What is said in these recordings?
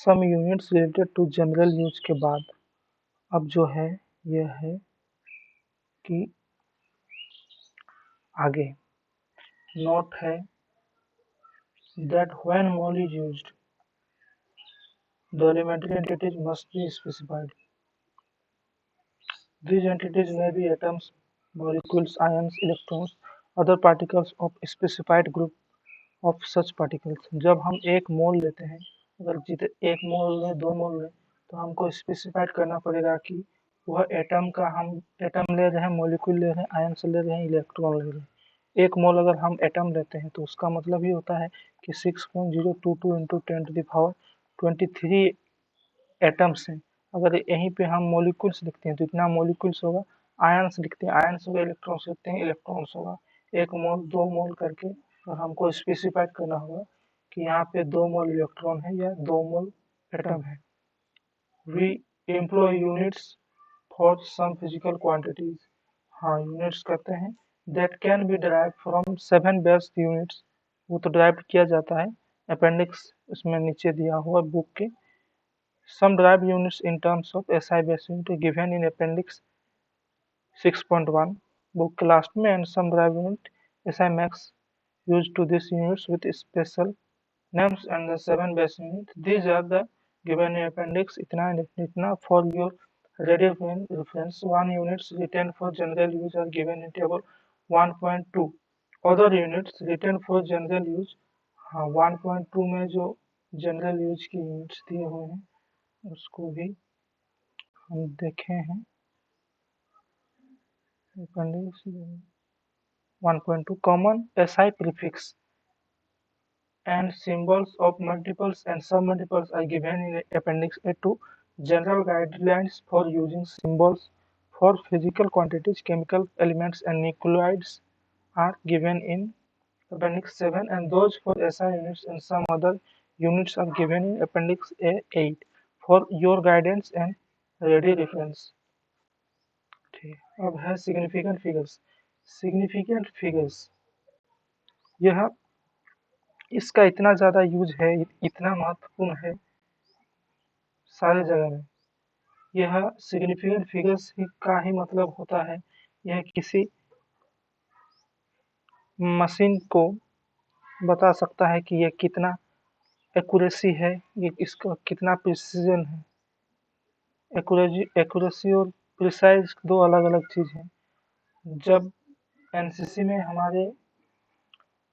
Some units related to general use के बाद अब जो है यह है कि आगे नोट है that when mole is used, the elementary entities must be specified. These entities may be atoms, molecules, ions, electrons, other particles of specified group of such particles. जब हम एक मोल लेते हैं, अगर एक मोल में दो मोल लें तो हमको स्पेसिफाइड करना पड़ेगा कि वह एटम का हम एटम ले रहे हैं, मोलिक्यूल ले रहे हैं, आयंस ले रहे हैं, इलेक्ट्रॉन ले रहे हैं। एक मोल अगर हम एटम लेते हैं तो उसका मतलब ये होता है कि 6.022 इंटू 10⁻23 एटम्स हैं। अगर यहीं पे हम मोलिक्यूल्स लिखते हैं तो इतना मोलिक्यूल्स होगा, आयंस लिखते हैं आयंस होगा, इलेक्ट्रॉन्स लिखते हैं इलेक्ट्रॉन्स होगा। एक मोल दो मोल करके और हमको स्पेसिफाइड करना होगा कि यहाँ पे 2 मोल इलेक्ट्रॉन है या 2 मोल एटम है। We employ units for some physical quantities. हाँ, यूनिट्स करते हैं that can be derived from 7 base units. वो तो डिराइव किया जाता है, अपेंडिक्स इसमें नीचे दिया हुआ बुक के। Some derived units in terms of SI base unit given in appendix 6.1 book के लास्ट में, and some derived unit SI max used to these units with special names and the 7 base unit. These are the given in appendix इतना for your ready reference. 1 units written for general use are given in table 1.2. other units written for general use, हाँ 1.2 में जो general use की units दिए हुए हैं उसको भी हम देखे हैं। appendix 1.2 common SI prefix and symbols of multiples and submultiples are given in appendix A2. General guidelines for using symbols for physical quantities, chemical elements and nucleides are given in appendix 7, and those for SI units and some other units are given in appendix A8 for your guidance and ready reference. ठीक, अब है significant figures. Significant figures यह इसका इतना ज़्यादा use है, इतना महत्वपूर्ण है सारे जगह में। यह सिग्निफिकेंट फिगर्स का ही मतलब होता है यह किसी मशीन को बता सकता है कि यह कितना एक्यूरेसी है, ये इसका कितना प्रिसीजन है। एक्यूरेसी और प्रिसाइज दो अलग अलग चीज़ हैं। जब एनसीसी में हमारे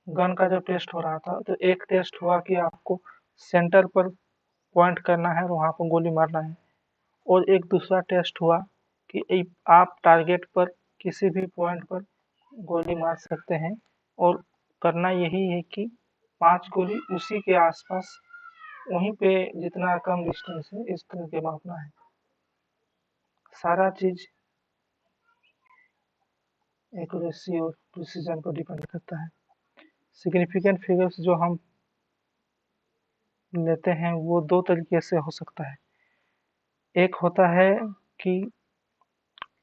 गन का जब टेस्ट हो रहा था तो एक टेस्ट हुआ कि आपको सेंटर पर पॉइंट करना है और वहाँ पर गोली मारना है, और एक दूसरा टेस्ट हुआ कि आप टारगेट पर किसी भी पॉइंट पर गोली मार सकते हैं और करना यही है कि 5 गोली उसी के आसपास वहीं पे जितना कम डिस्टेंस है इस तरह के मापना है। सारा चीज एक्यूरेसी और प्रिसीजन पर डिपेंड करता है। सिग्निफिकेंट फिगर्स जो हम लेते हैं वो दो तरीके से हो सकता है। एक होता है कि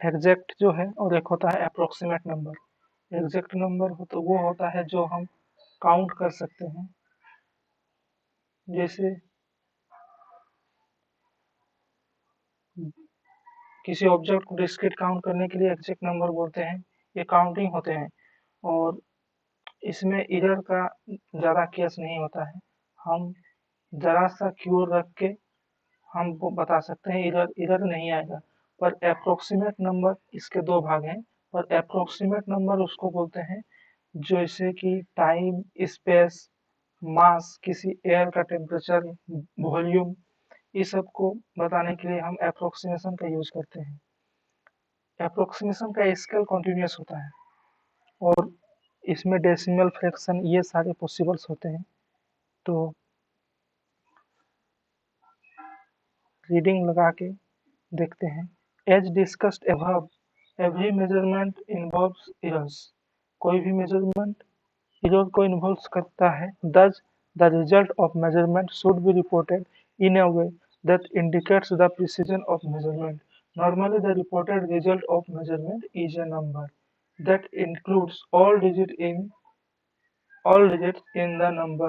एग्जैक्ट जो है और एक होता है अप्रोक्सीमेट नंबर। एग्जैक्ट नंबर हो तो वो होता है जो हम काउंट कर सकते हैं, जैसे किसी ऑब्जेक्ट को डिस्क्रीट काउंट करने के लिए एग्जैक्ट नंबर बोलते हैं। ये काउंटिंग होते हैं और इसमें एरर का ज़्यादा केस नहीं होता है। हम ज़रा सा क्यूर रख के हम वो बता सकते हैं, एरर नहीं आएगा। पर अप्रोक्सीमेट नंबर इसके दो भाग हैं। पर अप्रोक्सीमेट नंबर उसको बोलते हैं जैसे कि टाइम, स्पेस, मास, किसी एयर का टेम्परेचर, वॉल्यूम, इस सब को बताने के लिए हम अप्रोक्सीमेशन का यूज करते हैं। अप्रोक्सीमेशन का स्केल कॉन्टिन्यूस होता है और इसमें डेसिमल, फ्रैक्शन ये सारे पॉसिबल्स होते हैं। तो रीडिंग लगा के देखते हैं। As discussed above, every measurement involves errors. कोई भी मेजरमेंट एरर को इन्वॉल्व करता है। Thus the result of measurement should be reported in a way that indicates the precision of measurement. Normally, the reported result of measurement is a number that includes all digits in the number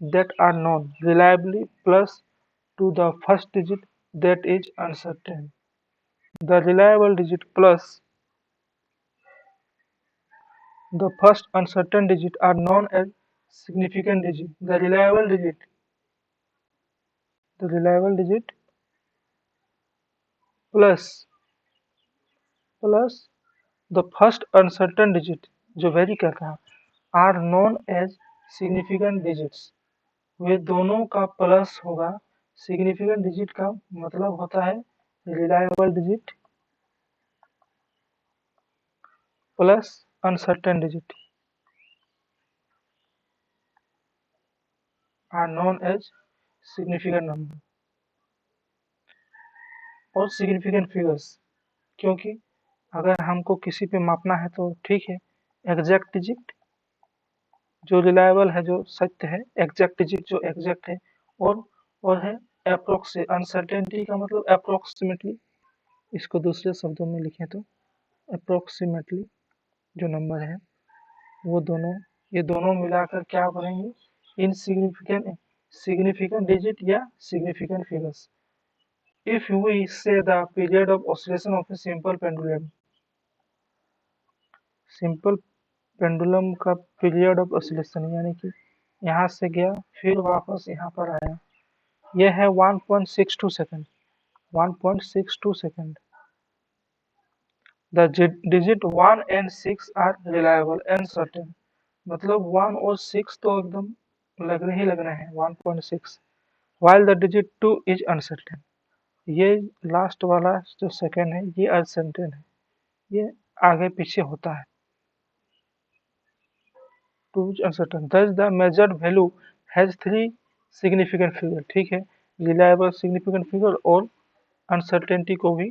that are known reliably plus to the first digit that is uncertain. The reliable digit plus the first uncertain digit are known as significant digit. The reliable digit plus the first uncertain digit जो vary कर रहा are known as significant digits. वे दोनों का plus होगा। Significant digit का मतलब होता है reliable digit plus uncertain digit are known as significant number और सिग्निफिकेंट फिगर्स, क्योंकि अगर हमको किसी पे मापना है तो ठीक है, एग्जैक्ट डिजिट जो रिलायबल है, जो सत्य है, एग्जैक्ट डिजिट जो एग्जैक्ट है, और है अप्रोक्स। अनसर्टेनिटी का मतलब अप्रोक्सीमेटली, इसको दूसरे शब्दों में लिखें तो अप्रोक्सीमेटली जो नंबर है वो दोनों, ये दोनों मिलाकर क्या बनेंगे, सिग्निफिकेंट डिजिट या significant figures. If we say the period of oscillation of a simple pendulum का पीरियड ऑफ ऑसिलेशन यानी कि यहाँ से गया फिर वापस यहाँ पर आया, यह है 1.62 second. 1.62 second. The digit 1 and 6 are reliable and certain, मतलब 1 और 6 तो एकदम लगने ही लगना है 1.6, while the digit 2 is uncertain। ये लास्ट वाला जो सेकंड है ये अनसर्टेन है, ये आगे पीछे होता है। To uncertain, thus the measured value has three significant figure। ठीक है, रिलायबल सिग्निफिकेंट फिगर और अनसर्टेनिटी को भी,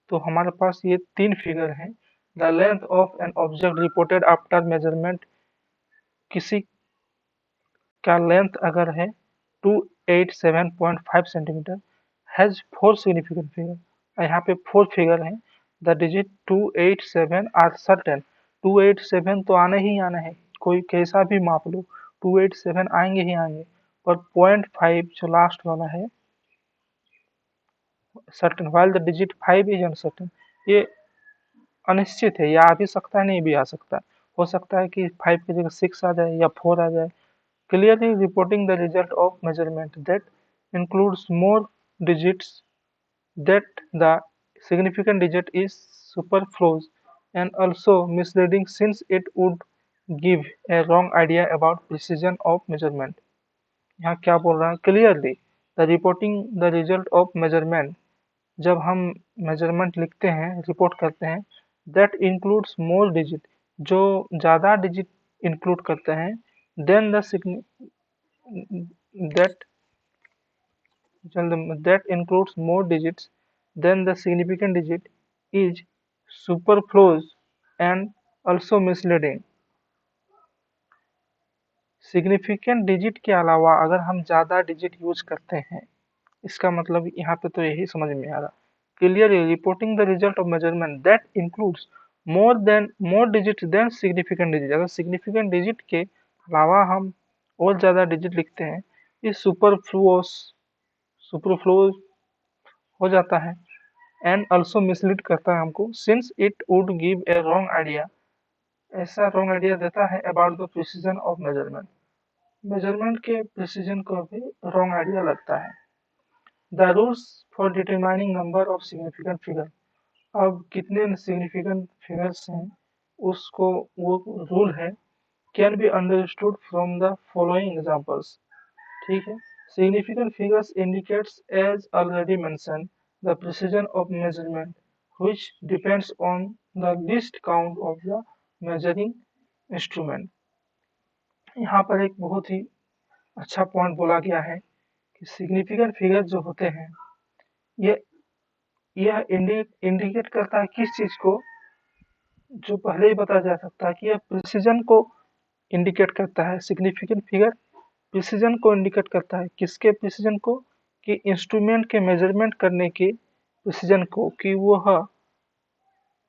तो हमारे पास ये तीन फिगर हैं। The length of an object reported after measurement, किसी का लेंथ अगर है 287.5 centimetre, has four significant figure. यहाँ पे फोर फिगर हैं। The digit 287 are certain. 287 तो आने ही आना है, कोई कैसा भी माप लो 287 आएंगे ही आएंगे, पर 0.5 जो लास्ट वाला है certain, while the digit 5 is uncertain। ये अनिश्चित है, या आ भी सकता है नहीं भी आ सकता है। हो सकता है कि 5 की जगह 6 आ जाए या 4 आ जाए। Clearly reporting the result of measurement that includes more digits, that the significant digit is superfluous and also misleading since it would give a wrong idea about precision of measurement। यहाँ क्या बोल रहा है, clearly the reporting the result of measurement, जब हम measurement लिखते हैं, report करते हैं, दैट इंक्लूड्स मोर डिजिट, जो ज़्यादा डिजिट इंक्लूड करते हैं, then the that that includes more digits than the significant digit is superfluous and also misleading. Significant digit के अलावा अगर हम ज़्यादा डिजिट यूज करते हैं, इसका मतलब यहाँ पे तो यही समझ में आ रहा, clearly reporting the result of measurement that includes more digits than significant digit। अगर significant digit के अलावा हम और ज़्यादा डिजिट लिखते हैं, ये सुपरफ्लुअस हो जाता है एंड ऑल्सो मिसलीड करता है हमको, since it would give a wrong idea, ऐसा रॉन्ग आइडिया देता है about the precision of measurement, measurement के प्रिसीजन को भी रॉन्ग आइडिया लगता है। The rules for determining number of significant figure, अब कितने सिग्निफिकेंट फिगर्स हैं उसको वो रूल है, can be understood from the following examples. ठीक है, significant figures indicates as already mention the precision of measurement which depends on the least count of the measuring instrument. यहाँ पर एक बहुत ही अच्छा पॉइंट बोला गया है कि सिग्निफिकेंट फिगर जो होते हैं ये यह इंडिकेट करता है किस चीज को, जो पहले ही बताया जा सकता है कि यह प्रिसीजन को इंडिकेट करता है। सिग्निफिकेंट फिगर प्रिसीजन को इंडिकेट करता है, किसके प्रिसीजन को, कि इंस्ट्रूमेंट के मेजरमेंट करने के प्रिसीजन को, कि वह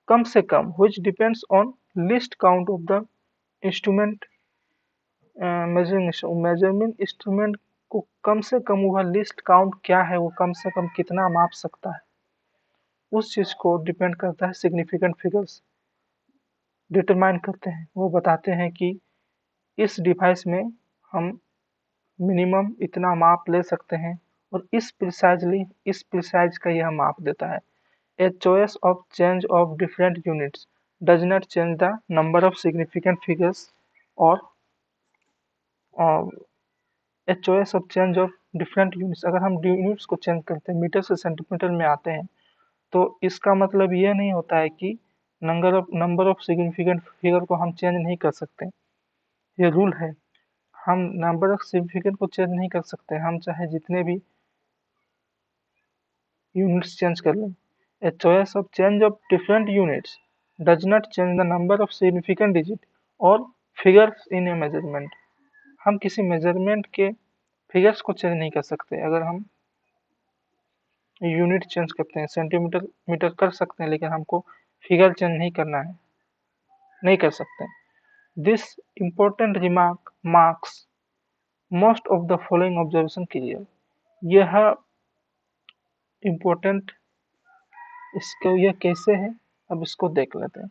कम से कम which depends on least count of the instrument measuring instrument को कम से कम वह लिस्ट काउंट क्या है, वो कम से कम कितना माप सकता है, उस चीज को डिपेंड करता है। सिग्निफिकेंट फिगर्स डिटरमाइन करते हैं, वो बताते हैं कि इस डिवाइस में हम मिनिमम इतना माप ले सकते हैं और इस प्रिसाइज का यह माप देता है। A choice of change of different units does not change the number of significant figures or uh, a choice of change of different units। अगर हम यूनिट्स को चेंज करते हैं, मीटर से सेंटीमीटर में आते हैं, तो इसका मतलब यह नहीं होता है कि नंबर ऑफ सिग्निफिकेंट फिगर को हम चेंज नहीं कर सकते। ये रूल है, हम नंबर ऑफ सिग्निफिकेंट को चेंज नहीं कर सकते, हम चाहे जितने भी यूनिट्स चेंज कर लें। A choice of change of different units does not change the number of significant digit or figures in a measurement। हम किसी मेजरमेंट के फिगर्स को चेंज नहीं कर सकते। अगर हम यूनिट चेंज करते हैं, सेंटीमीटर मीटर कर सकते हैं, लेकिन हमको फिगर चेंज नहीं करना है, नहीं कर सकते। This important remark marks most of the following observation clear. यह इम्पोर्टेंट, इसको यह कैसे है, अब इसको देख लेते हैं।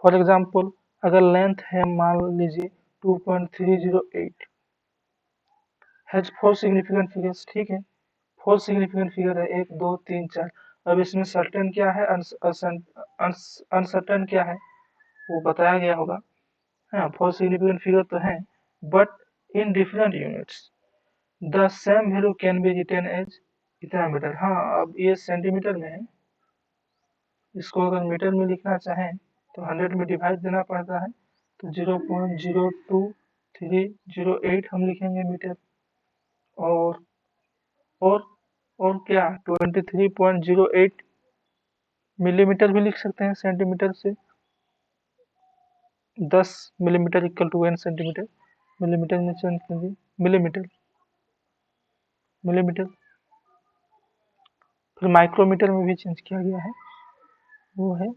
फॉर एग्जाम्पल, अगर लेंथ है मान लीजिए 2.308, हैज 4 सिग्निफिकेंट फिगर्स, ठीक है, 4 सिग्निफिकेंट फिगर है, 1 2 3 4। अब इसमें सर्टेन क्या है, अनसर्टेन क्या है, वो बताया गया होगा। हाँ, 4 सिग्निफिकेंट फिगर तो है, but in different units the same value can be written as इतना मीटर। हाँ, अब ये सेंटीमीटर में है, इसको अगर मीटर में लिखना चाहें तो 100 में डिवाइड देना पड़ता है, तो 0.02308 हम लिखेंगे मीटर। और और और क्या, 23.08 मिलीमीटर भी लिख सकते हैं। सेंटीमीटर से 10 millimetre equal to 1 centimetre. Millimetre में चेंज कीजिए, मिलीमीटर, मिलीमीटर। फिर माइक्रोमीटर में भी चेंज किया गया है, वो है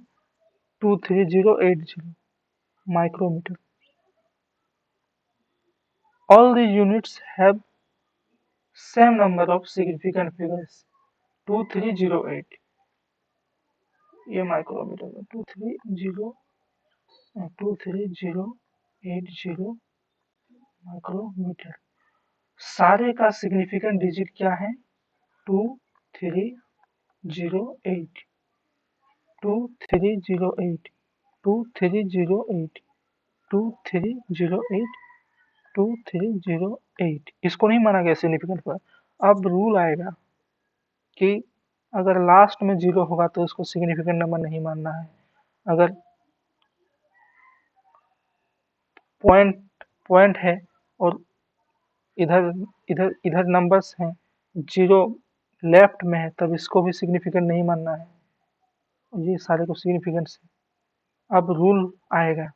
23080 micrometre. All the units have same number of significant figures 2308। ये माइक्रोमीटर में 23080 माइक्रोमीटर। सारे का सिग्निफिकेंट डिजिट क्या है, 2308, 2308, 2308, 2308, 2308। इसको नहीं माना गया सिग्निफिकेंट पर। अब रूल आएगा कि अगर लास्ट में 0 होगा तो उसको सिग्निफिकेंट नंबर नहीं मानना है। अगर पॉइंट है और इधर इधर इधर नंबर्स हैं, 0 लेफ्ट में है, तब इसको भी सिग्निफिकेंट नहीं मानना है। ये सारे को सिग्निफिकेंट से। अब रूल आएगा,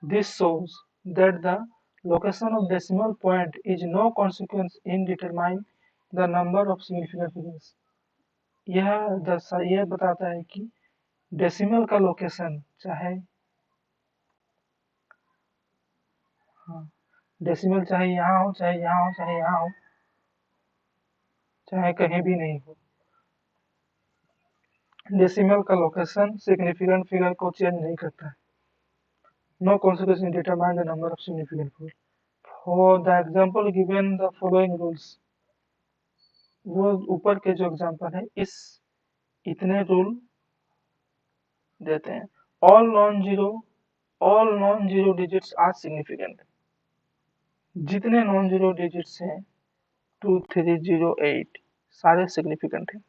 this shows that the location of decimal point is no consequence in determining the number of significant figures। यह बताता है कि डेसिमल का लोकेशन चाहे, हाँ, डेसिमल चाहे यहाँ हो, चाहे यहाँ हो, चाहे यहाँ हो, चाहे कहीं भी नहीं हो, डेसिमल का लोकेशन सिग्निफिकेंट फिगर को चेंज नहीं करता है। No consequence in determine the number of significant figures। For the example given the following rules। वो ऊपर के जो एग्जाम्पल है, इतने रूल देते हैं। all non zero digits are significant। जितने नॉन जीरो डिजिट्स हैं 2308 सारे सिग्निफिकेंट हैं।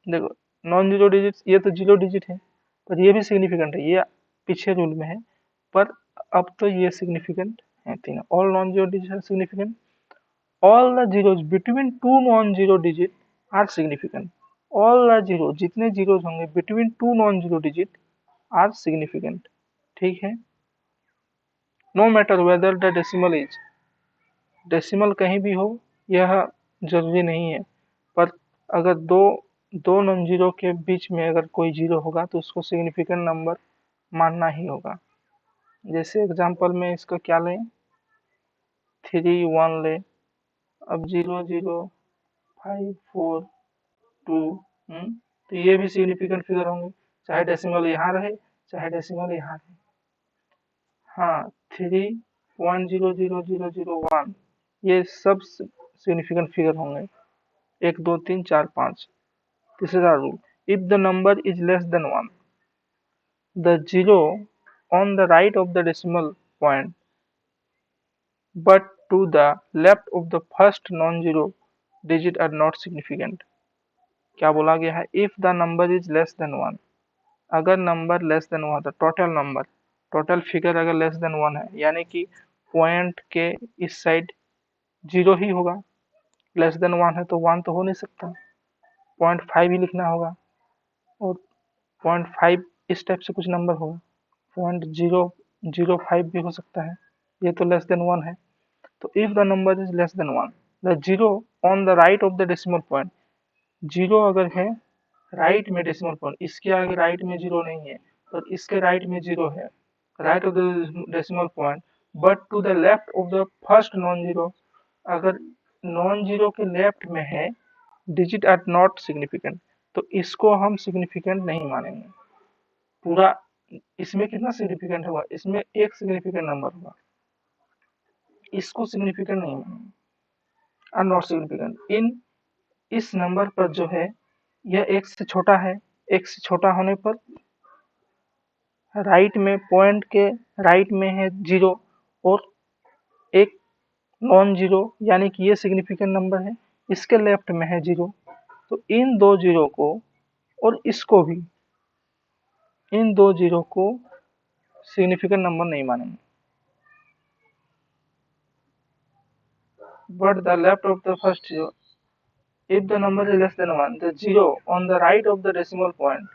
देखो, नॉन जीरो डिजिट्स, ये तो जीरो डिजिट है, पर ये भी सिग्निफिकेंट है, ये पीछे रूल में है, पर अब तो ये सिग्निफिकेंट है तीनों। All non zero digit are significant, all the zeros between two non zero digit are significant. All the zero, जितने जीरोज होंगे between two non zero digit are significant, ठीक है। No matter whether the decimal is, decimal कहीं भी हो यह जरूरी नहीं है, पर अगर दो नॉन जीरो के बीच में अगर कोई जीरो होगा तो उसको सिग्निफिकेंट नंबर मानना ही होगा। जैसे एग्जांपल में इसका क्या लें, 3 1 ले, अब 0 0 5 4 2, तो ये भी सिग्निफिकेंट फिगर होंगे, चाहे डेसिमल यहाँ रहे चाहे डेसिमल यहाँ रहे। हाँ, 3.00001 ये सब सिग्निफिकेंट फिगर होंगे, 1 2 3 4 5। तीसरा rule, if the number is less than 1, the zero on the right of the decimal point but to the left of the first non-zero digit are not significant। क्या बोला गया है, if the number is less than 1, अगर number less than 1 है, total figure अगर less than 1 है, यानी कि पॉइंट के इस साइड 0 ही होगा, लेस देन 1 है तो 1 तो हो नहीं सकता, 0.5 ही लिखना होगा, और 0.5 इस टाइप से कुछ नंबर होगा, 0.005 भी हो सकता है, ये तो लेस देन 1 है। तो if the number is less than 1, the zero on the right of the decimal point, zero अगर है राइट में डेसिमल पॉइंट, इसके आगे राइट में जीरो नहीं है और इसके राइट में जीरो है, right of the decimal point but to the left of the first non zero, अगर नॉन जीरो के लेफ्ट में है, डिजिट आर नॉट सिग्निफिकेंट, तो इसको हम सिग्निफिकेंट नहीं मानेंगे। पूरा इसमें कितना सिग्निफिकेंट होगा, इसमें एक सिग्निफिकेंट नंबर होगा, इसको सिग्निफिकेंट नहीं मानेंगे, आर नॉट सिग्निफिकेंट। इस नंबर पर जो है यह एक से छोटा है, एक से छोटा होने पर राइट में, पॉइंट के राइट में है जीरो और एक नॉन जीरो, यानी कि ये सिग्निफिकेंट नंबर है, इसके लेफ्ट में है जीरो, तो इन दो जीरो को और इसको भी, इन दो जीरो को सिग्निफिकेंट नंबर नहीं मानेंगे। But the left of the first zero, if the number is less than 1, the zero on the right of the decimal point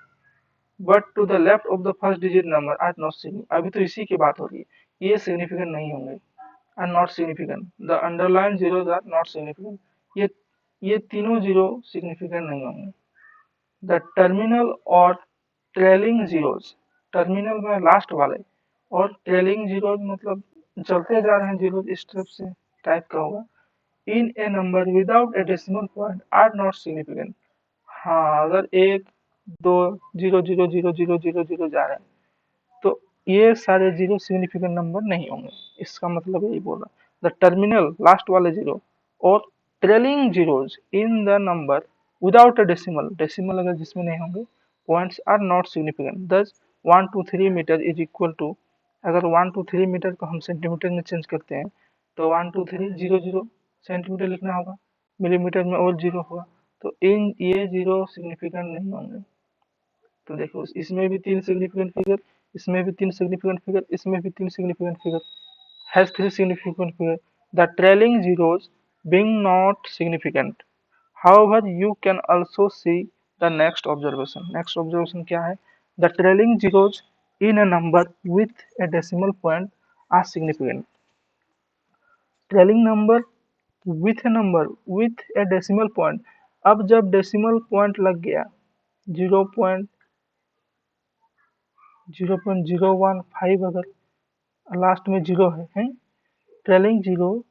but to the left of the first digit number are not significant. अभी तो इसी की बात हो रही है, ये significant नहीं होंगे, are not significant, the underline zeros are not significant, ये तीनों जीरो सिग्निफिकेंट नहीं होंगे। द टर्मिनल और ट्रेलिंग जीरोज, टर्मिनल में लास्ट वाले, और ट्रेलिंग जीरोज मतलब चलते जा रहे हैं जीरोज, इस तरफ से टाइप का होगा, in a number without a decimal point are not significant. हाँ, अगर एक दो zero zero zero zero zero zero जा रहे हैं तो ये सारे जीरो सिग्निफिकेंट नंबर नहीं होंगे, इसका मतलब यही बोल रहा। द टर्मिनल लास्ट वाले जीरो और trailing zeros in the number without a decimal, decimal अगर जिसमें नहीं होंगे, पॉइंट्स आर नॉट सिग्निफिकेंट। दस 1 to 3 metre is equal to, अगर 1 to 3 मीटर को हम सेंटीमीटर में चेंज करते हैं तो 1 2 3 0 0 सेंटीमीटर लिखना होगा, मिलीमीटर में और जीरो होगा, तो इन ये जीरो सिग्निफिकेंट नहीं होंगे। तो देखो इसमें भी 3 सिग्निफिकेंट फिगर, इसमें भी 3 सिग्निफिकेंट फिगर, इसमें भी 3 significant figure, has 3 significant figure. The trailing zeros being not significant. However, you can also see the next observation. Next observation क्या है? The trailing zeros in a number with a decimal point are significant. Trailing number with a number with a decimal point. अब जब decimal point लग गया 0.015, अगर last में zero है, trailing zero,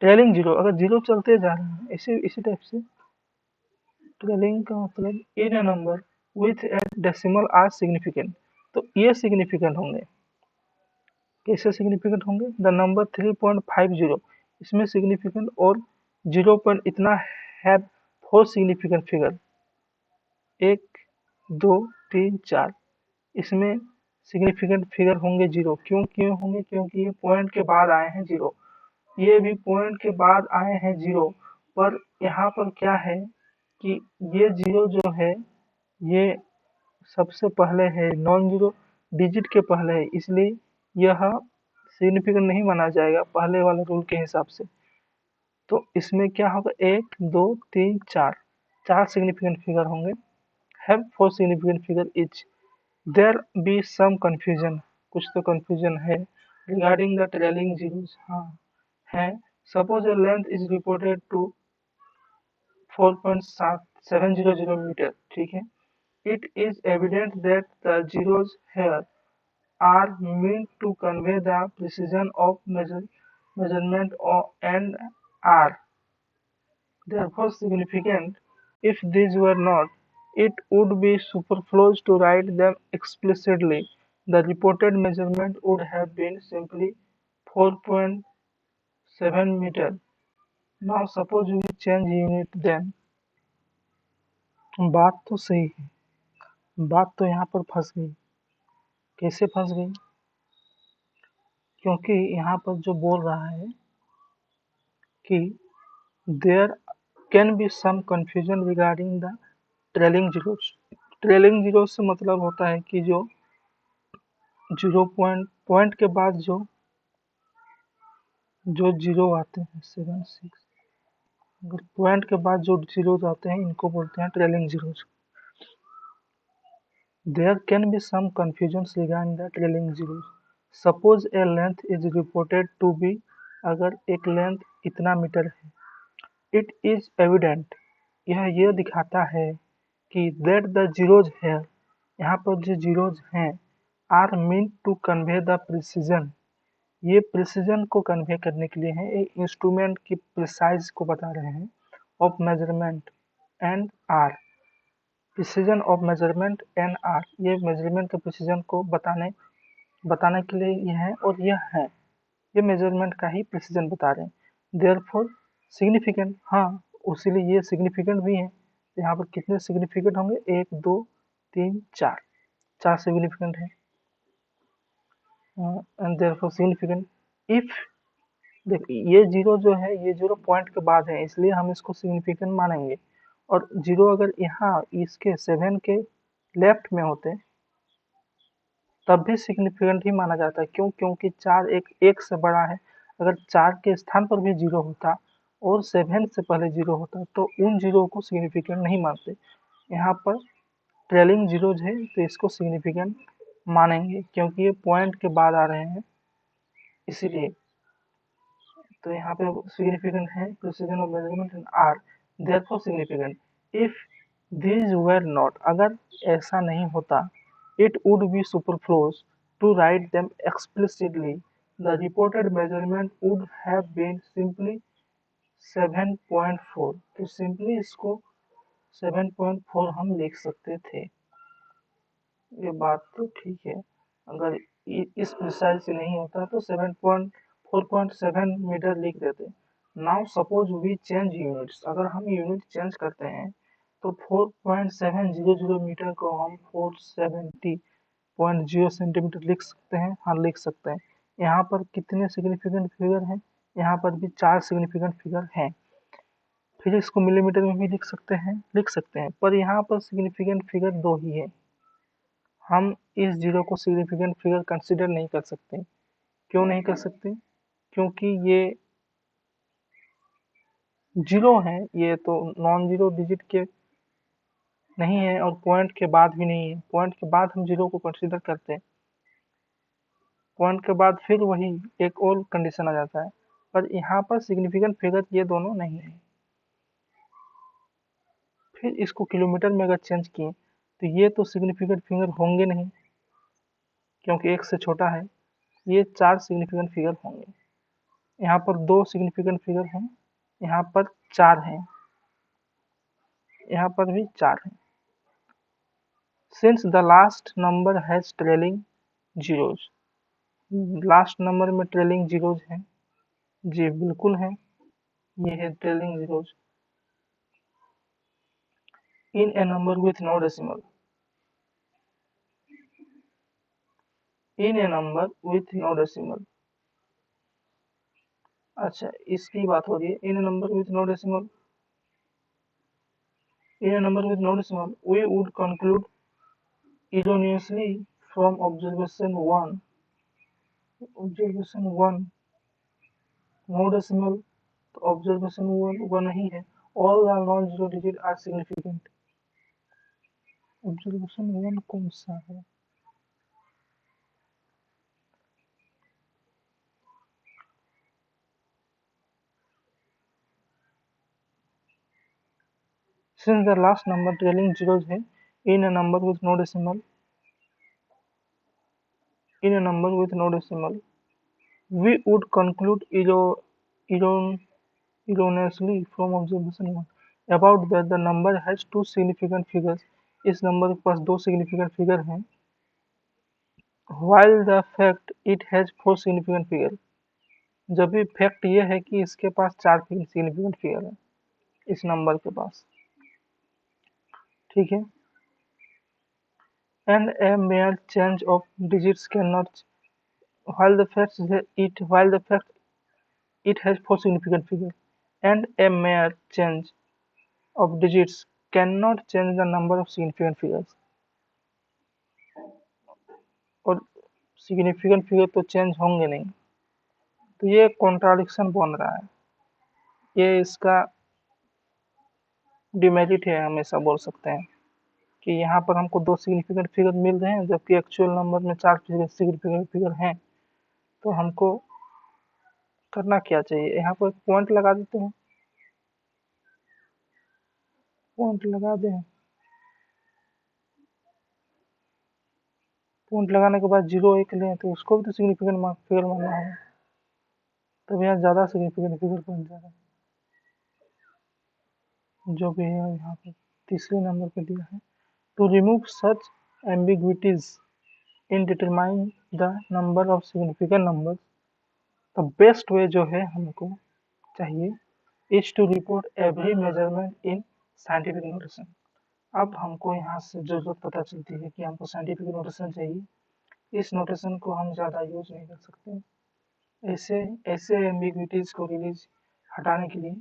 trailing zero अगर जीरो चलते जा रहे हैं इसी इसी टाइप से, ट्रेलिंग का मतलब in a number with a decimal are significant, तो ये सिग्निफिकेंट होंगे। कैसे सिग्निफिकेंट होंगे? द नंबर 3.50 इसमें सिग्निफिकेंट, और 0 पॉइंट इतना है 4 सिग्निफिकेंट फिगर, 1 2 3 4, इसमें सिग्निफिकेंट फिगर होंगे जीरो। क्यों होंगे? क्योंकि ये पॉइंट के बाद आए हैं जीरो, ये भी पॉइंट के बाद आए हैं जीरो, पर यहाँ पर क्या है कि ये जीरो जो है ये सबसे पहले है, नॉन जीरो डिजिट के पहले है, इसलिए यह सिग्निफिकेंट नहीं माना जाएगा पहले वाले रूल के हिसाब से। तो इसमें क्या होगा, 1 2 3 4, 4 सिग्निफिकेंट फिगर होंगे, have 4 significant figure each. There be some confusion, कुछ तो कंफ्यूजन है रिगार्डिंग द ट्रेलिंग जीरोस। हाँ है, suppose a length is reported to 4.700 metre, ठीक है, It is evident that the zeros here are meant to convey the precision of measurement and are therefore significant. If these were not, it would be superfluous to write them explicitly. The reported measurement would have been simply 4.7 meter. Now suppose we change unit then. बात तो सही है, बात तो यहाँ पर फंस गई। कैसे फंस गई? क्योंकि यहाँ पर जो बोल रहा है कि there can be some confusion regarding the trailing zeros. Trailing zero से मतलब होता है कि जो जीरो पॉइंट के बाद जो जीरो आते हैं 7 6, अगर पॉइंट के बाद जो जीरोज आते हैं इनको बोलते हैं trailing zeros. There can be some confusion regarding the trailing zeros. Suppose a length is reported to be, अगर एक लेंथ इतना मीटर है। इट इज एविडेंट, यह ये दिखाता है कि दैट द जीरोज है, यहाँ पर जो जीरोज हैं, are mean to convey the precision, ये प्रिसीजन को कन्वे करने के लिए है, एक इंस्ट्रूमेंट की प्रिसाइज को बता रहे हैं, of measurement and are, precision of measurement and are, ये मेजरमेंट के प्रिसीजन को बताने के लिए ये है और यह है, ये मेजरमेंट का ही प्रिसीजन बता रहे हैं। देयरफॉर सिग्निफिकेंट, हाँ उसीलिए ये सिग्निफिकेंट भी है। यहाँ पर कितने सिग्निफिकेंट होंगे? 1 2 3 4, 4 सिग्निफिकेंट है। एंड देयरफॉर सिग्निफिकेंट इफ, देखिए ये जीरो जो है ये जीरो पॉइंट के बाद है, इसलिए हम इसको सिग्निफिकेंट मानेंगे। और जीरो अगर यहाँ इसके 7 के लेफ्ट में होते तब भी सिग्निफिकेंट ही माना जाता है। क्यों? क्योंकि 4 एक से बड़ा है। अगर 4 के स्थान पर भी जीरो होता और 7 से पहले जीरो होता तो उन जीरो को सिग्निफिकेंट नहीं मानते। यहाँ पर ट्रेलिंग जीरोज है तो इसको सिग्निफिकेंट मानेंगे क्योंकि ये पॉइंट के बाद आ रहे हैं, इसीलिए। तो यहाँ पे सिग्निफिकेंट है precision of measurement and are therefore significant. If these were not, अगर ऐसा नहीं होता, it would be superfluous to write them explicitly. The reported measurement would have been simply 7.4, तो सिंपली इसको 7.4 हम लिख सकते थे। ये बात तो ठीक है, अगर इस प्रिसाइज से नहीं होता तो 4.7 मीटर लिख देते। Now suppose we change units, अगर हम यूनिट चेंज करते हैं तो 4.700 मीटर को हम 470.0 सेंटीमीटर लिख सकते हैं। हाँ लिख सकते हैं। यहाँ पर कितने सिग्निफिकेंट फिगर हैं? यहाँ पर भी 4 सिग्निफिकेंट फिगर हैं। फिर इसको मिलीमीटर में भी लिख सकते हैं, पर यहाँ पर सिग्निफिकेंट फिगर 2 ही है। हम इस जीरो को सिग्निफिकेंट फिगर कंसिडर नहीं कर सकते। क्यों नहीं कर सकते? क्योंकि ये जीरो है, ये तो नॉन जीरो डिजिट के नहीं है और पॉइंट के बाद भी नहीं है। पॉइंट के बाद हम जीरो को कंसिडर करते हैं, पॉइंट के बाद फिर वही एक और कंडीशन आ जाता है, पर यहाँ पर सिग्निफिकेंट फिगर ये दोनों नहीं है। फिर इसको किलोमीटर में अगर चेंज किए तो ये तो सिग्निफिकेंट फिगर होंगे नहीं क्योंकि 1 से छोटा है। ये 4 सिग्निफिकेंट फिगर होंगे। यहाँ पर 2 सिग्निफिकेंट फिगर हैं, यहाँ पर 4 हैं, यहाँ पर भी 4 हैं। Since the last number has trailing zeros, last number में ट्रेलिंग जीरोज हैं। जी बिल्कुल है, ये है trailing zeros. In a number with no decimal, in a number with no decimal. अच्छा इसकी बात हो रही है। In a number with no decimal, in a number with no decimal we would conclude erroneously from observation 1 no decimal, तो observation 1 ही है। All the non zero digit are significant. Observation 1 कौन सा है? Since the last number trailing zeros है, in a number with no decimal, we would conclude erroneously from observation 1 about that the number has two significant figures. इस number के पास दो significant figure हैं, while the fact it has four significant figure. जबकि fact ये है कि इसके पास चार significant figure है इस नंबर के पास, ठीक है। And a mere change of digits cannot, while the fact it has four significant figures, and a mere change of digits cannot change the number of significant figures. और significant figure तो change होंगे नहीं, तो ये contradiction बन रहा है, ये इसका डिमेरिट है, हमेशा बोल सकते हैं कि यहाँ पर हमको दो सिग्निफिकेंट फिगर मिल रहे हैं जबकि एक्चुअल नंबर में चार सिग्निफिकेंट फिगर हैं। तो हमको करना क्या चाहिए, यहाँ पर एक पॉइंट लगा देते हैं, पॉइंट लगा दें, पॉइंट लगाने के बाद 0 1 लें तो उसको भी तो सिग्निफिकेंट फिगर मानना है, तब यहाँ ज़्यादा सिग्निफिकेंट फिगर बन जाएगा। जो भी है यहाँ पर तीसरे नंबर पे दिया है, to remove such ambiguities in determining the number of significant numbers, the best way जो है हमको चाहिए is to report every measurement in scientific notation. अब हमको यहाँ से जरूरत पता चलती है कि हमको साइंटिफिक नोटेशन चाहिए, इस नोटेशन को हम ज़्यादा यूज नहीं कर सकते, ऐसे एम्बिग्विटीज को रिलीज हटाने के लिए,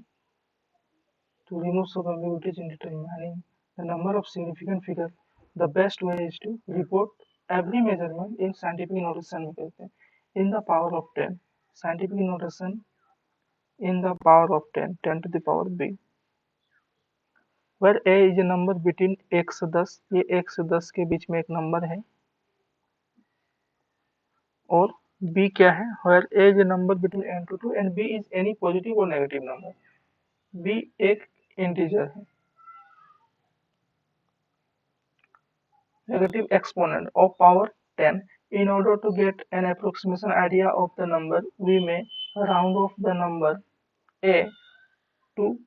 to remove some ambiguities in determining the number of significant figure, the best way is to report every measurement in scientific notation में कहते हैं, in the power of 10, scientific notation in the power of 10, 10 to the power b, where a is a number between 1 से 10, ये 1 से 10 के बीच में एक number है, और b क्या है, where a is a number between n to 2 and b is any positive or negative number, b एक इंटीजर है, negative exponent of power 10. In order to get an approximation idea of the number, we may round off the number a to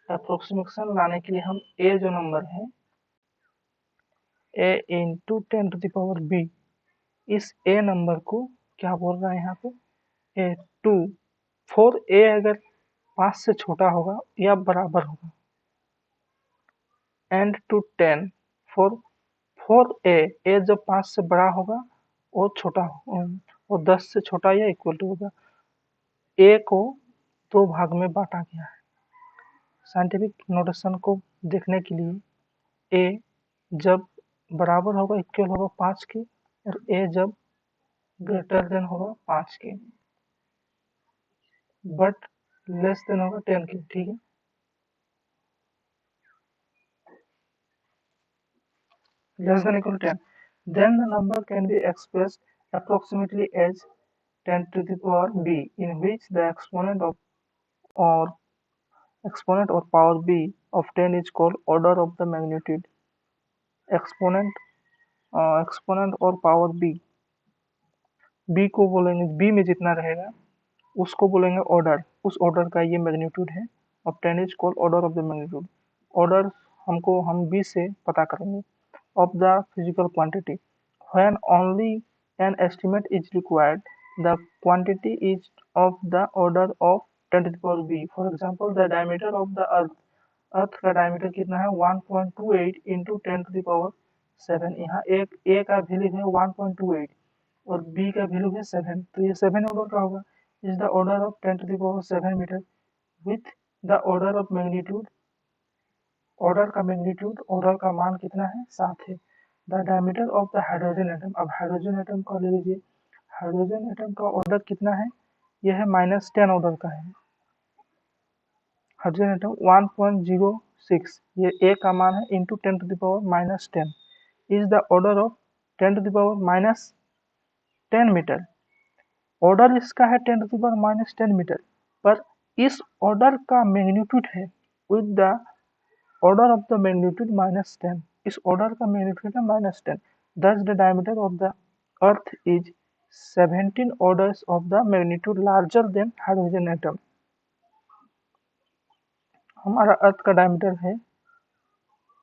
approximation लाने के लिए हम a जो number है a into 10 to the power b, इस a number को क्या बोल रहा है यहाँ पे a टू, फॉर a अगर 5 से छोटा होगा या बराबर होगा, and to 10 फॉर a जब 5 से बड़ा होगा और छोटा और 10 से छोटा या इक्वल टू होगा। ए को दो भाग में बांटा गया है। साइंटिफिक नोटेशन को देखने के लिए ए जब बराबर होगा इक्वल होगा 5 के, और ए जब ग्रेटर देन होगा 5 के, बट लेस देन होगा 10 के, ठीक है। Less than equal 10, then the number can be expressed approximately as 10 to the power b, in which the exponent or power b of 10 is called order of the magnitude. Exponent और power B को बोलेंगे, B में जितना रहेगा उसको बोलेंगे order, उस order का ये मैग्नीट्यूड है, of 10 is called order of the magnitude. Order हम बी से पता करेंगे। Of the physical quantity, when only an estimate is required, the quantity is of the order of 10 to the power b। For example, the diameter of the earth का diameter कितना है 1.28 into 10 to the power 7। यहाँ एक ए का value है 1.28 और B का value है 7, तो ये 7 ऑर्डर का होगा। Is the order of 10 to the power 7 metre with the order of magnitude, order का मैग्नीट्यूड, ऑर्डर का मान कितना है 7 है। The diameter of the hydrogen atom, अब हाइड्रोजन एटम का ले लीजिए, हाइड्रोजन एटम का ऑर्डर कितना है, यह है -10 ऑर्डर का है। हाइड्रोजन एटम 1.06, ये ए का मान है into 10 to the power -10, is the order of 10 to the power -10 metre. Order इसका है 10 to the power -10 मीटर, पर इस ऑर्डर का मैग्नीट्यूड है with the order of the magnitude -10, इस ऑर्डर का मैग्नीट्यूड है -10। Thus the diameter of the earth is 17 orders of the magnitude larger than hydrogen atom। हमारा अर्थ का डायमीटर है,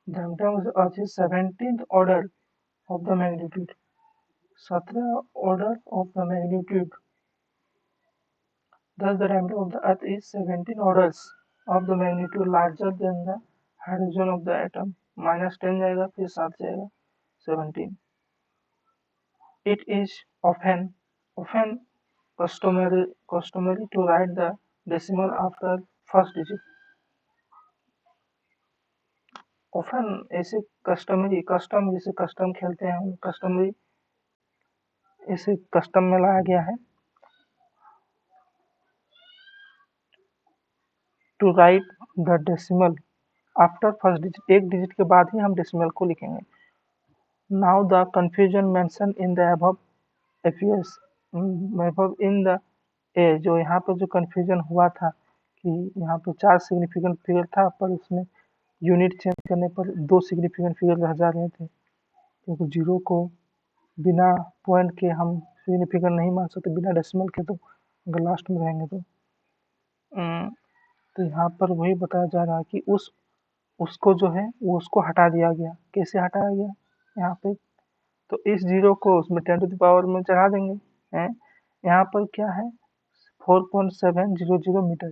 diameter of the earth is 17th order of the magnitude, 17 order of the magnitude। Thus the diameter of the earth is 17 orders of the magnitude larger than the hydrogen of the atom। -10 जाएगा, फिर 7 जाएगा, 17। It is often customary to write the decimal after first digit। often ऐसे custom जैसे custom खेलते हैं हम, customary ऐसे custom में लाया गया है to write the decimal after first digit, एक डिजिट के बाद ही हम डेसिमल को लिखेंगे। Now the confusion mention in the above appears in the a, जो यहाँ पर जो कंफ्यूजन हुआ था कि यहाँ पे 4 सिग्निफिकेंट फिगर था, पर उसमें यूनिट चेंज करने पर 2 सिग्निफिकेंट फिगर रह जा रहे थे, क्योंकि जीरो को बिना पॉइंट के हम सिग्निफिकेंट नहीं मान सकते, बिना डेसिमल के, तो अगर लास्ट में रहेंगे तो यहाँ पर वही बताया जा रहा है कि उसको जो है वो उसको हटा दिया गया। कैसे हटाया गया यहाँ पे, तो इस जीरो को उसमें 10 टू द पावर में चढ़ा देंगे हैं। यहाँ पर क्या है 4.700 मीटर,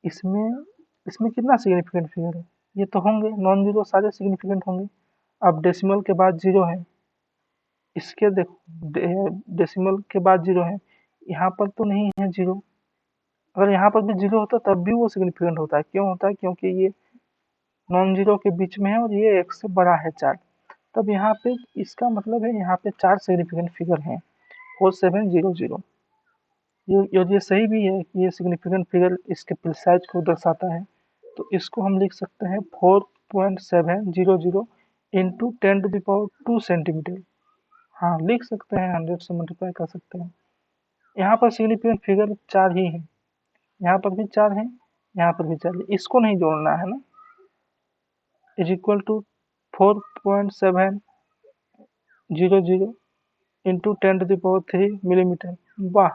इसमें कितना सिग्निफिकेंट फिगर है, ये तो होंगे नॉन जीरो, सारे सिग्निफिकेंट होंगे। अब डेसिमल के बाद जीरो है, इसके देखो डेसिमल के बाद जीरो है, यहाँ पर तो नहीं है जीरो। अगर यहाँ पर भी जीरो होता तब भी वो सिग्निफिकेंट होता है। क्यों होता है, क्योंकि ये नॉन जीरो के बीच में है और ये 1 से बड़ा है 4, तब यहाँ पे इसका मतलब है यहाँ पे 4 सिग्निफिकेंट फिगर हैं 4700। यदि ये सही भी है कि ये सिग्निफिकेंट फिगर इसके प्रिसाइज को दर्शाता है, तो इसको हम लिख सकते हैं 4.700 into 10 to the power 2 centimetre. हाँ लिख सकते हैं, 100 से मल्टीप्लाई कर सकते हैं। यहाँ पर सिग्निफिकेंट फिगर 4 ही है, यहाँ पर भी 4 है, यहाँ पर भी 4 है, इसको नहीं जोड़ना है ना। Is equal to 4.700 into 10 to the power 3 millimetre. वाह,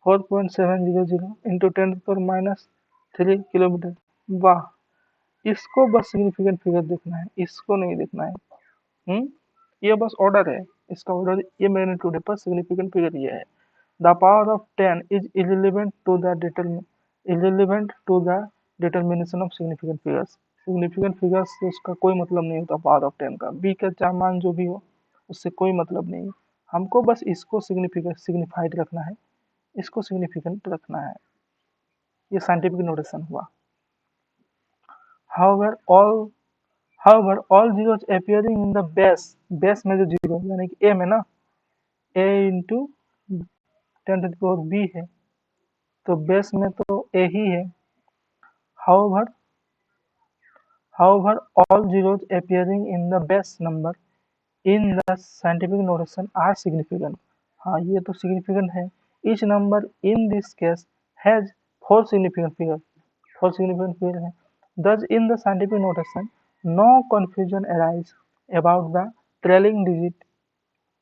4.700 इंटू 10 टू पावर -3 किलोमीटर। वाह, इसको बस सिग्निफिकेंट फिगर देखना है, इसको नहीं देखना है। ये बस ऑर्डर है, इसका ऑर्डर ये मैग्नीट्यूड है, पर सिग्निफिकेंट फिगर ये है। The power of 10 is irrelevant to the determination of significant figures. Significant figures से उसका कोई मतलब नहीं होता, पावर ऑफ 10 का, बी का चाहे मान जो भी हो उससे कोई मतलब नहीं है। हमको बस इसको सिग्निफाइड रखना है, इसको सिग्निफिकेंट रखना है। ये साइंटिफिक नोटेशन हुआ। However, all zeros appearing in the base में जो जीरो यानी कि ए में ना, a into 10 to the power b है, तो बेस में तो a ही है। However, all zeros appearing in the base number in the scientific notation are significant। हाँ ये तो significant है। Each number in this case has 4 significant figures, 4 significant figures हैं। Thus in the scientific notation no confusion arises about the trailing digit।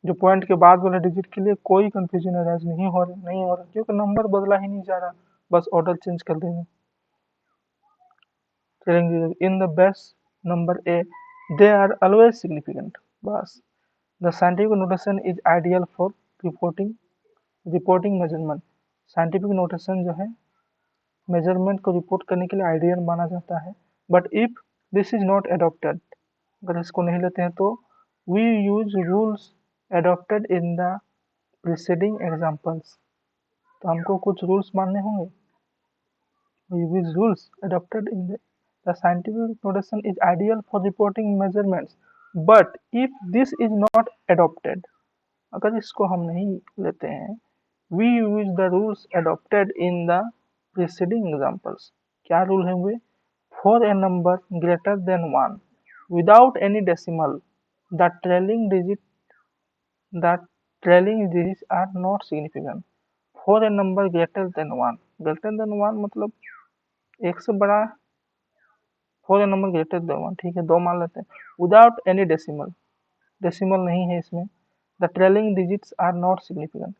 जो point के बाद वाले digit के लिए कोई कंफ्यूजन अराइज नहीं हो रहा, क्योंकि नंबर बदला ही नहीं जा रहा, बस ऑर्डर चेंज कर देंगे। Trailing digit in the base number a they are always significant. बस the scientific notation is ideal for reporting measurement. Scientific notation जो है मेजरमेंट को रिपोर्ट करने के लिए आइडियल माना जाता है। But if this is not adopted, अगर इसको नहीं लेते हैं तो we use rules adopted in the preceding examples। तो हमको कुछ रूल्स मानने होंगे। We use rules adopted in the scientific notation is ideal for reporting measurements, but if this is not adopted, अगर इसको हम नहीं लेते हैं, we use the rules adopted in the preceding examples। क्या रूल है वे? For a number greater than 1 without any decimal, the trailing digits are not significant। For a number greater than 1 मतलब 1 से बड़ा 4 ए नंबर ग्रेटर देन 1, ठीक है 2 मान लेते हैं, विदाउट एनी डेसिमल, डेसिमल नहीं है इसमें, the trailing digits are not significant.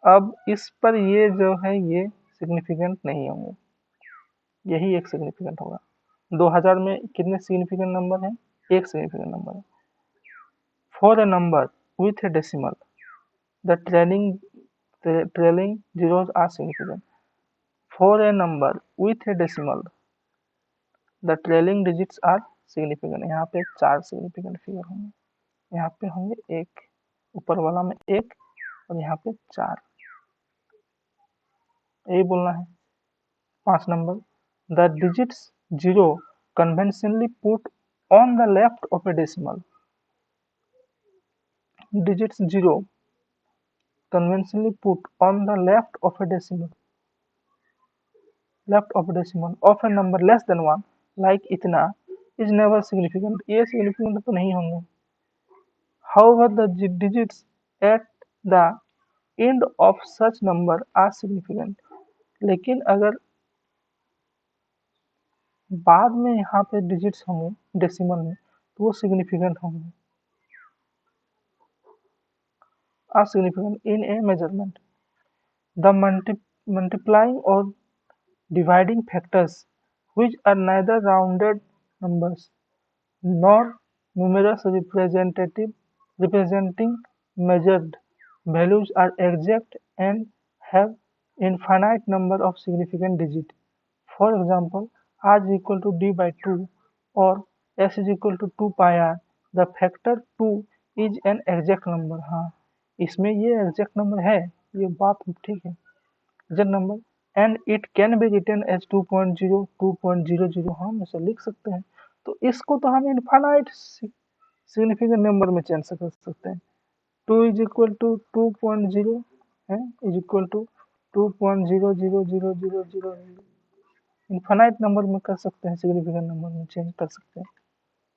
अब इस पर ये जो है ये सिग्निफिकेंट नहीं होंगे, यही एक सिग्निफिकेंट होगा। 2000 में कितने सिग्निफिकेंट नंबर हैं? एक सिग्निफिकेंट नंबर है। For a number with a decimal the trailing zeros are significant. For a number with a decimal the trailing digits are significant. यहाँ पे 4 सिग्निफिकेंट फिगर होंगे, यहाँ पे होंगे एक, ऊपर वाला में एक और यहाँ पे 4, यही बोलना है। 5 number, the digits 0 conventionally put on the left of a decimal. Digits 0 conventionally put on the left of a decimal of a number less than 1 like इतना is never significant. ये significant तो नहीं होंगे। However, the digits at the end of such number are significant. लेकिन अगर बाद में यहाँ पे डिजिट्स होंगे डेसिमल में तो वो सिग्निफिकेंट होंगे। are significant in a measurement. The multiplying or dividing factors which are neither rounded numbers nor numerous representing measured values are exact and have infinite number of significant digits. For example, r is equal to d by 2 or s is equal to 2 pi r. The factor 2 is an exact number. हाँ, इसमें ये exact number है, ये बात ठीक है, exact number and it can be written as 2.0 2.00, हम ऐसे लिख सकते हैं। तो इसको तो हम इनफाइनाइट सिग्निफिकेंट नंबर में चेंज कर सकते हैं। 2 इज इक्वल टू 2.0 है is equal to 2.00000, infinite number में कर सकते हैं, सिग्निफिकेंट नंबर में चेंज कर सकते हैं।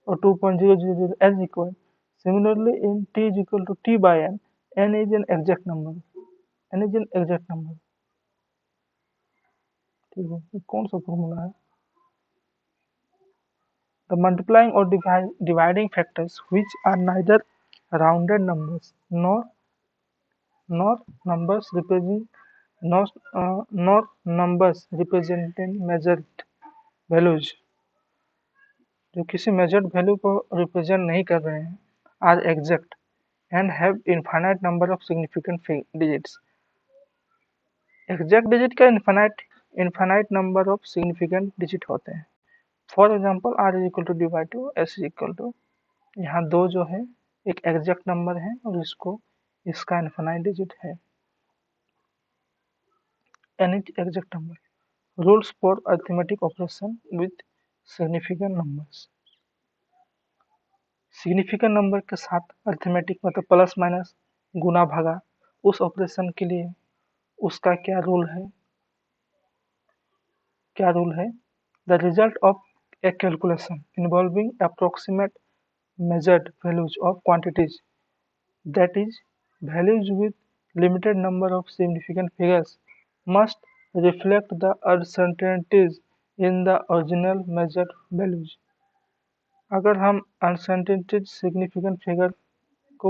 और 2.000 as equal, similarly in t is equal to t by n, n is an exact number, n is an exact number, ठीक है। ये कौन सा फॉर्मूला है? The multiplying or dividing factors which are neither rounded numbers nor numbers representing measured values, जो किसी measured value को represent नहीं कर रहे हैं, are exact and have infinite number of significant digits. Exact digit का infinite number of significant digit होते हैं। For example r is equal to d by 2, s is equal to, यहाँ 2 जो है एक एग्जैक्ट नंबर है और इसका इनफाइनाइट डिजिट है, n is exact number. Rules for arithmetic operation with significant numbers. Significant number के साथ अरिथमेटिक मतलब प्लस माइनस गुना भागा उस ऑपरेशन के लिए उसका क्या रूल है? The result of a calculation involving approximate measured values of quantities, that is, values with limited number of significant figures, must reflect the uncertainties in the original measured values. अगर हम uncertainties significant figure को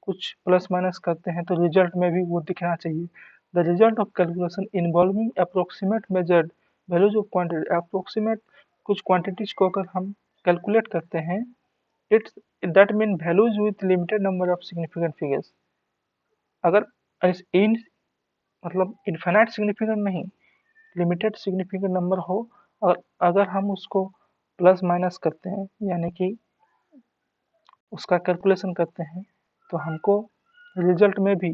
कुछ plus minus करते हैं तो result में भी वो दिखना चाहिए। The result of calculation involving approximate measured values of quantity, approximate कुछ क्वांटिटीज को अगर हम कैलकुलेट करते हैं, it's that mean values with limited number of significant figures. अगर इन मतलब इनफाइनाइट सिग्निफिकेंट नहीं, लिमिटेड सिग्निफिकेंट नंबर हो और अगर हम उसको प्लस माइनस करते हैं यानी कि उसका कैलकुलेशन करते हैं तो हमको रिजल्ट में भी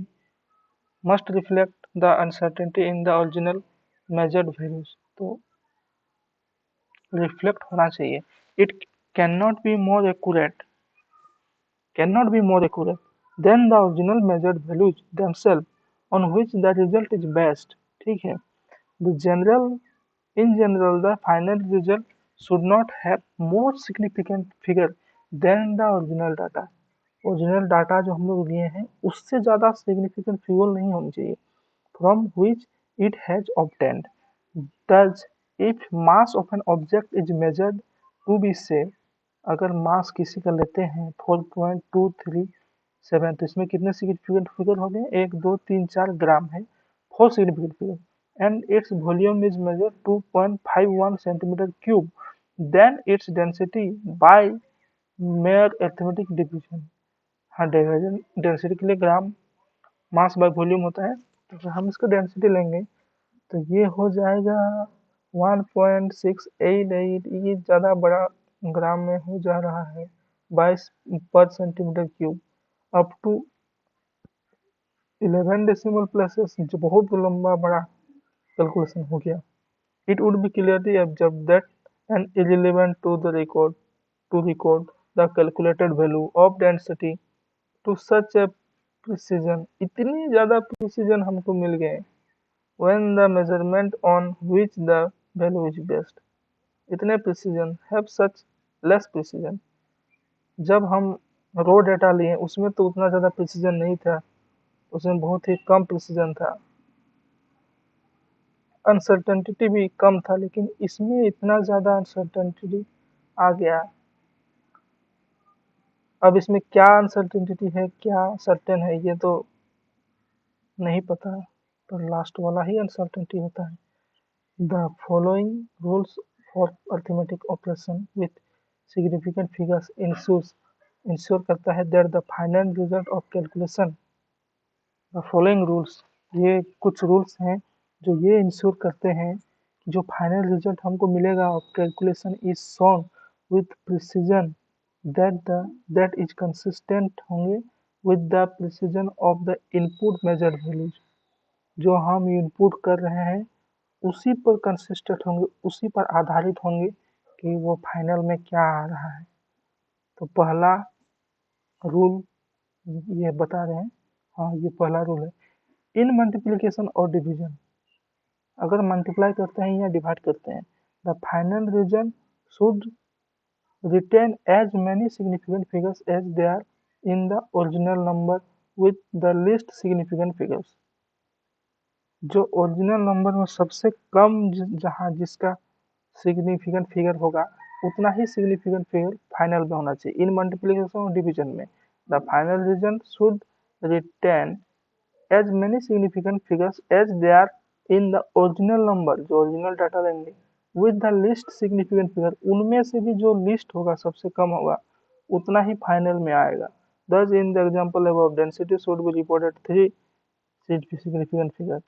must reflect the uncertainty in the original measured values, तो रिफ्लेक्ट होना चाहिए। It cannot be more accurate than the original measured values themselves on which the result is based, ठीक है। In general the final result should not have more significant figure than the original data. Original data जो हम लोग लिए हैं उससे ज़्यादा significant figure नहीं होनी चाहिए from which it has obtained. Thus if mass of an object is measured to be से, अगर मास किसी का लेते हैं 4.237, तो इसमें कितने सिग्निफिकेंट फिगर हो गए? 1 2 3 4 ग्राम है, 4 significant figure. And its volume is measured 2.51 centimetre cube, then its density by mere arithmetic division. हाँ, डेंसिटी के लिए ग्राम मास बाय वॉल्यूम होता है, तो हम इसका डेंसिटी लेंगे तो ये हो जाएगा 1.688। ये ज़्यादा बड़ा ग्राम में हो जा रहा है 22 पर centimetre cube, up to 11 decimal places, जो बहुत लंबा बड़ा कैलकुलेशन हो गया। It would be clearly observe that and is relevant to record the calculated value of density to such a precision. इतनी ज़्यादा प्रिसीजन हमको मिल गए। when the measurement on which the value is based, इतने precision have such less precision। जब हम रो data लिए उसमें तो उतना ज़्यादा प्रिसीजन नहीं था, उसमें बहुत ही कम प्रिसीजन था, अनसर्टेनिटी भी कम था, लेकिन इसमें इतना ज़्यादा अनसर्टेनिटी आ गया। अब इसमें क्या अनसर्टेनिटी है, क्या सर्टेन है, ये तो नहीं पता, पर लास्ट वाला ही अनसर्टेनिटी होता है। The following rules for arithmetic operation with significant figures ensure करता है that the final result of calculation, the following rules, ये कुछ रूल्स हैं जो ये इंश्योर करते हैं कि जो फाइनल रिजल्ट हमको मिलेगा of calculation is shown with precision that is consistent होंगे with the precision of the input measured values. जो हम इनपुट कर रहे हैं उसी पर कंसिस्टेंट होंगे, उसी पर आधारित होंगे कि वो फाइनल में क्या आ रहा है। तो पहला रूल ये बता रहे हैं, हाँ ये पहला रूल है। इन मल्टीप्लिकेशन और डिवीजन, अगर मल्टीप्लाई करते हैं या डिवाइड करते हैं, the final result should retain as many significant figures as they are in the original number with the least significant figures. जो ओरिजिनल नंबर में सबसे कम जहाँ जिसका सिग्निफिकेंट फिगर होगा उतना ही सिग्निफिकेंट फिगर फाइनल में होना चाहिए। इन मल्टीप्लिकेशन और डिवीजन में the final result should retain as many significant figures as they are in the original number, जो ओरिजिनल डाटा लेंगे, with the least significant figure, उनमें से भी जो लिस्ट होगा सबसे कम होगा उतना ही फाइनल में आएगा। दस इन the example above density should be reported 3 significant figure.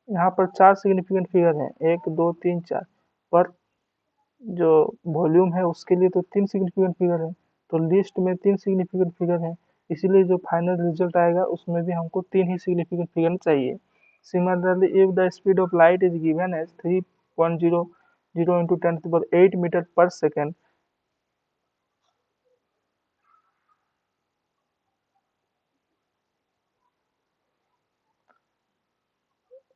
यहाँ पर 4 सिग्निफिकेंट फिगर हैं, 1 2 3 4, पर जो वॉल्यूम है उसके लिए तो 3 सिग्निफिकेंट फिगर है, तो लिस्ट में 3 सिग्निफिकेंट फिगर है, इसीलिए जो फाइनल रिजल्ट आएगा उसमें भी हमको 3 ही सिग्निफिकेंट फिगर चाहिए। Similarly if the speed of light is given as 3.00 into 10⁸ metre per second,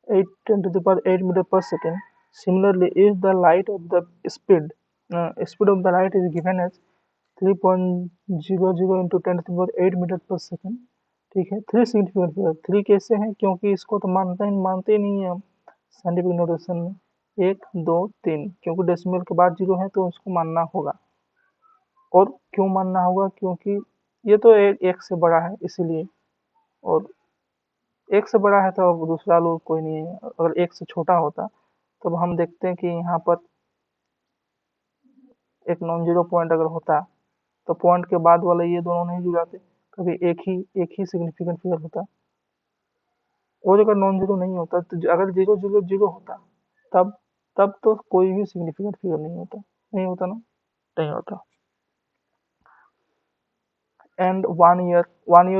10⁸ meter per second. Similarly, if the light of the speed of the light is given as 3.00 into 10⁸ metre per second, ठीक है। 3 significant figure, 3 कैसे हैं, क्योंकि इसको तो मानते ही नहीं है हम साइंटिफिक नोटेशन में, 1 2 3, क्योंकि डेसिमल के बाद 0 है तो उसको मानना होगा। और क्यों मानना होगा, क्योंकि ये तो एक से बड़ा है इसीलिए, और एक से बड़ा है तो अब दूसरा लोग कोई नहीं है। अगर एक से छोटा होता तब हम देखते हैं कि यहाँ पर एक नॉन जीरो पॉइंट अगर होता तो पॉइंट के बाद वाले ये दोनों नहीं जुड़ाते, कभी एक ही सिग्निफिकेंट फिगर होता। और अगर नॉन जीरो नहीं होता तो अगर 0 0 0 होता तब तब तो कोई भी सिग्निफिकेंट फिगर नहीं होता, ना, नहीं होता। एंड 1 ईयर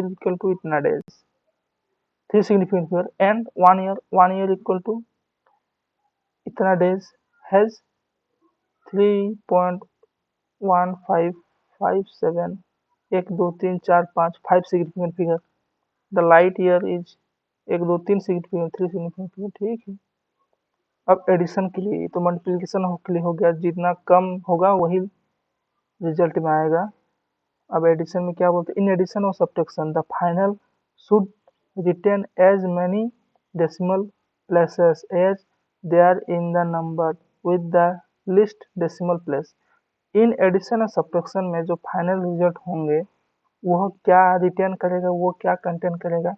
इक्वल टू इतना days, 3 significant figure, and 1 year equal to इतना days has 3.1557, 1 2 3 4 5 5 significant figure. The light year is 1 2 3 significant, 3 significant figure, ठीक है। अब एडिशन के लिए तो मल्टीप्लिकेशन के लिए हो गया, जितना कम होगा वही रिजल्ट में आएगा। अब एडिशन में क्या बोलते हैं, इन एडिशन और subtraction the final should retain as many decimal places as they are in the number with the least decimal place। In addition और सब्ट्रैक्शन में जो फाइनल रिजल्ट होंगे वह क्या रिटेन करेगा, वो क्या कंटेन करेगा,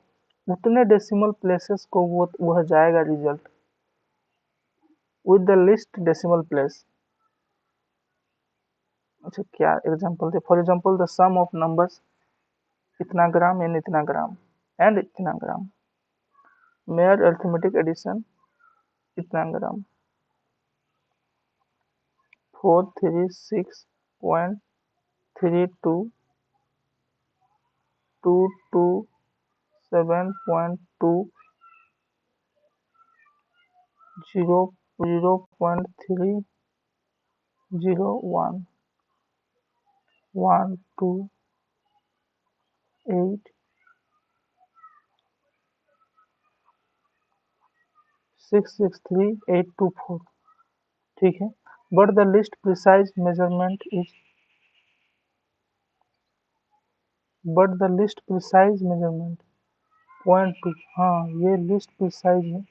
उतने डेसिमल प्लेसेस को वह जाएगा result with the least decimal place. अच्छा क्या एग्जांपल दे, for example the sum of numbers इतना ग्राम एंड इतना ग्राम एंड इतना ग्राम, मेयर अरिथमेटिक एडिशन इतना ग्राम, 436.32 227.2 0.301 128 663824। ठीक है, but the list precise measurement is 0.2। हाँ ये लिस्ट प्रिसाइज है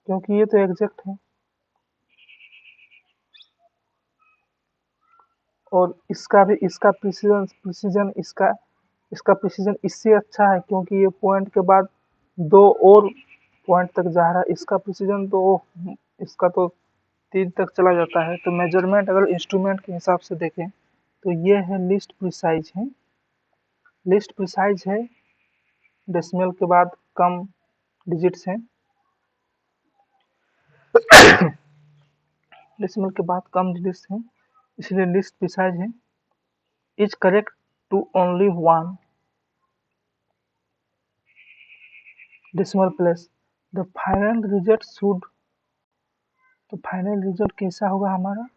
क्योंकि ये तो एग्जैक्ट है और इसका प्रिसीजन इसका प्रिसीजन इससे अच्छा है क्योंकि ये पॉइंट के बाद 2 और पॉइंट तक जा रहा है। इसका प्रिसीजन तो इसका तो 3 तक चला जाता है। तो मेजरमेंट अगर इंस्ट्रूमेंट के हिसाब से देखें तो ये है लिस्ट प्रिसाइज है। लिस्ट प्रिसाइज है, डेसिमल के बाद कम डिजिट्स हैं, डेसिमल के बाद कम डिजिट्स हैं, इसलिए लिस्ट प्रिसाइज है। Is correct to only 1 decimal place. The final result should, तो फाइनल रिजल्ट कैसा होगा हमारा,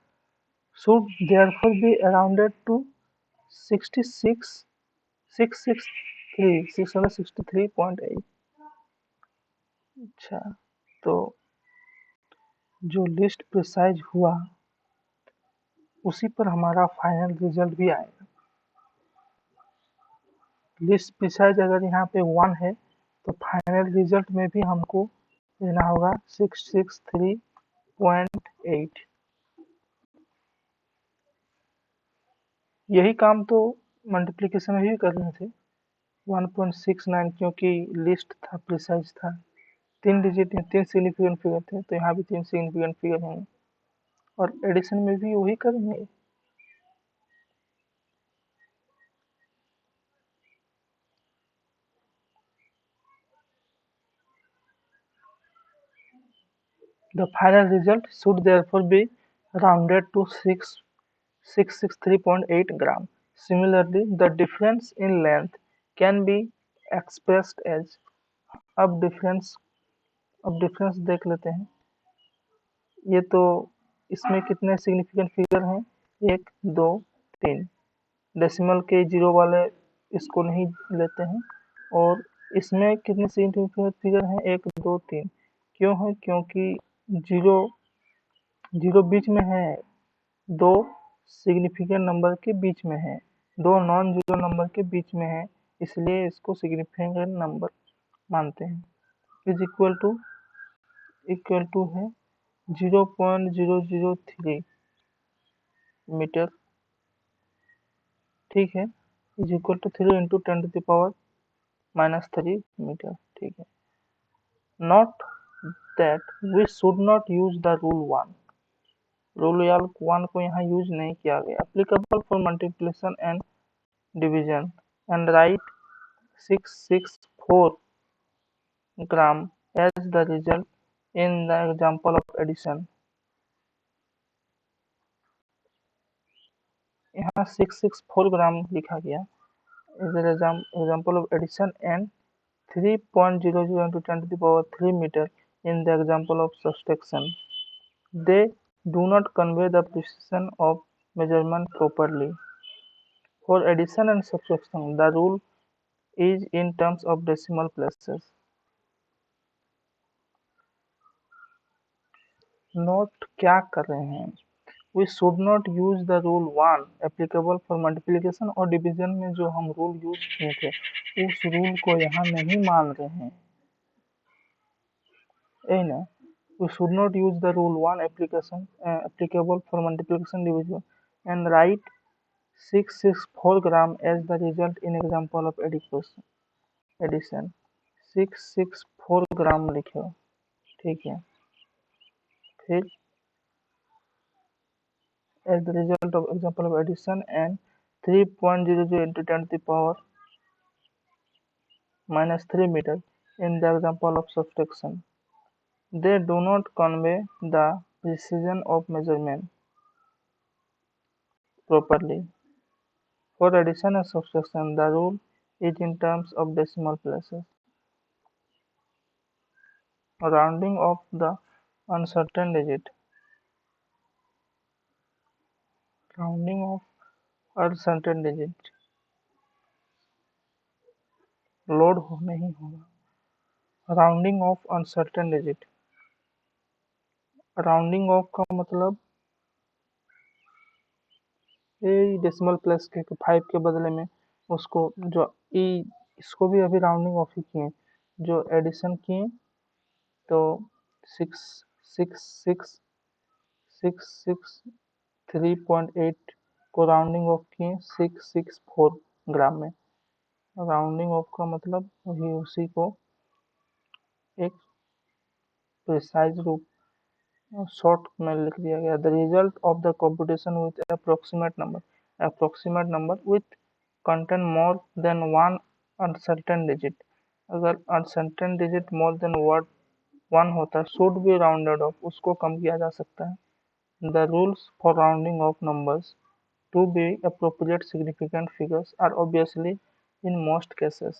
should therefore be rounded to 663.8। अच्छा तो जो लिस्ट प्रिसाइज हुआ उसी पर हमारा फाइनल रिजल्ट भी आएगा। लिस्ट प्रिसाइज अगर यहाँ पे 1 है तो फाइनल रिजल्ट में भी हमको लेना होगा 663.8। यही काम तो मल्टीप्लिकेशन में भी कर रहे थे 1.69, क्योंकि लिस्ट था, प्रिसाइज था, 3 डिजिट में 3 सिग्निफिकेंट फिगर थे, तो यहाँ भी 3 सिग्निफिकेंट फिगर होंगे और एडिशन में भी वही करेंगे। The final result should therefore be rounded to 663.8 gram. Similarly, the difference in length can be expressed as, अब डिफरेंस देख लेते हैं। ये तो इसमें कितने सिग्निफिकेंट फिगर हैं, 1 2 3, डेसिमल के जीरो वाले इसको नहीं लेते हैं, और इसमें कितने सिग्निफिकेंट फिगर हैं, 1 2 3। क्यों है, क्योंकि जीरो बीच में है, 2 सिग्निफिकेंट नंबर के बीच में है, 2 नॉन जीरो नंबर के बीच में है, इसलिए इसको सिग्निफिकेंट नंबर मानते हैं। इज इक्वल टू है 0.003 मीटर। ठीक है, is equal to 3 into 10⁻³ metre. ठीक है, note that we should not use the rule 1। Rule 1 को यहाँ यूज नहीं किया गया। Applicable for multiplication and division and write 664 gram as the result in the example of addition. यहाँ 664 gram लिखा गया is the example of addition and 3.00 into 10⁻³ meter in the example of subtraction. They do not convey the precision of measurement properly. For addition and subtraction, the rule is in terms of decimal places. Note क्या कर रहे हैं, we should not use the rule 1 applicable for multiplication और division में जो हम rule use किए थे उस रूल को यहाँ नहीं मान रहे हैं, ना। We should not use the rule one application applicable for multiplication division and write 664 gram as the result in example of addition 664 ग्राम लिखे, ठीक है। फिर as the result of example of addition and 3.00 into 10 to the power minus 3 meter in the example of subtraction. They do not convey the precision of measurement properly. For addition and subtraction, the rule is in terms of decimal places. Rounding of the uncertain digit. Rounding of uncertain digit. Load नहीं होगा। Rounding off uncertain digit. Rounding off का मतलब ये decimal place के 5 के बदले में उसको जो इसको भी अभी राउंडिंग ऑफ ही किए, जो एडिशन किए तो 3.8 को राउंडिंग ऑफ किए 664 ग्राम में। राउंडिंग ऑफ का मतलब वही उसी को एक प्रिसाइज रूप शॉर्ट में लिख दिया गया। The result of the computation with approximate number with content more than one uncertain digit. अगर uncertain digit more than one होता है शुड बी राउंडेड ऑफ, उसको कम किया जा सकता है। The rules for rounding off numbers to be appropriate significant figures are obviously in most cases